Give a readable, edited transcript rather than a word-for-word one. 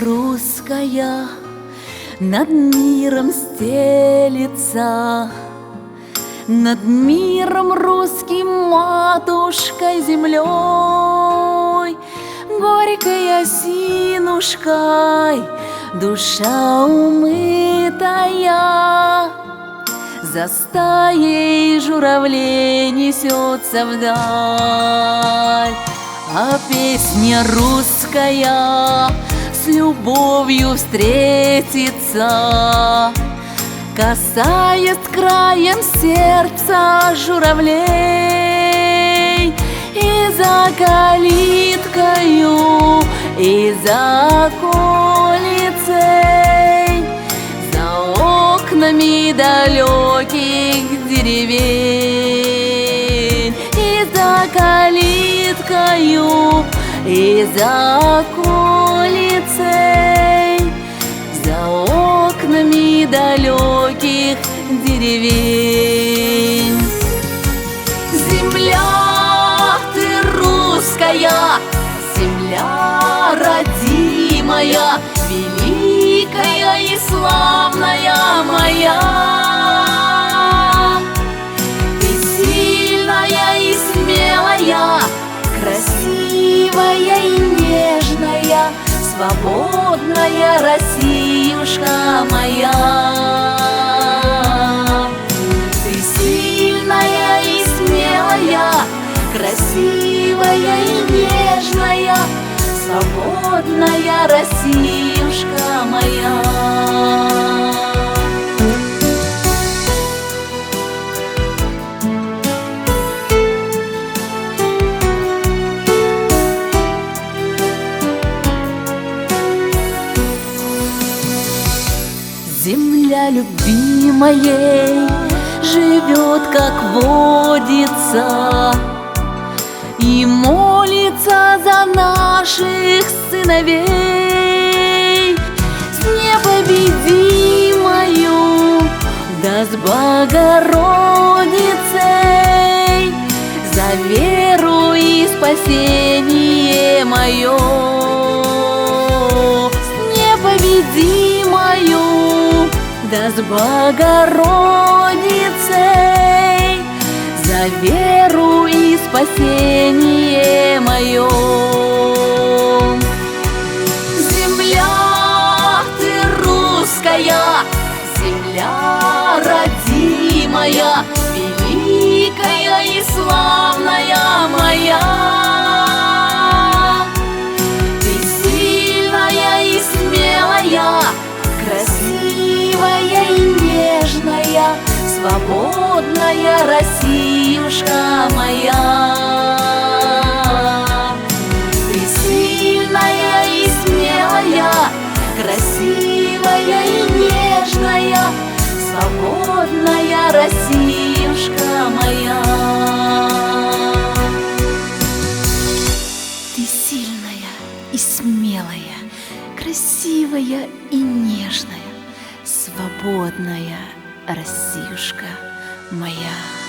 русская над миром стелится, над миром русским матушкой землей, горькой осинушкой душа умытая, за стаей журавлей несется вдаль. А песня русская с любовью встретится, касаясь краем сердца журавлей. И за калиткою, и за околицей, за окнами далеких деревень. И за калиткою, и за околицей, за окнами далеких деревень. Земля ты русская, земля родимая, великая и славная моя. Ты сильная и смелая, красивая и нежная, свободная Россиюшка моя. Ты сильная и смелая, красивая и нежная, свободная Россиюшка моя. Земля любимой живет, как водится, и молится за наших сыновей. С непобедимою, да с Богородицей, за веру и спасение мое. С непобедимою, да с Богородицей, за веру и спасение мое. Земля ты русская, земля родимая, великая и славная моя. Ты сильная и смелая, красивая и нежная, свободная Россиюшка моя. Ты сильная и смелая, красивая и нежная, свободная Россиюшка моя. Ты сильная и смелая, красивая и нежная, свободная Россиюшка моя.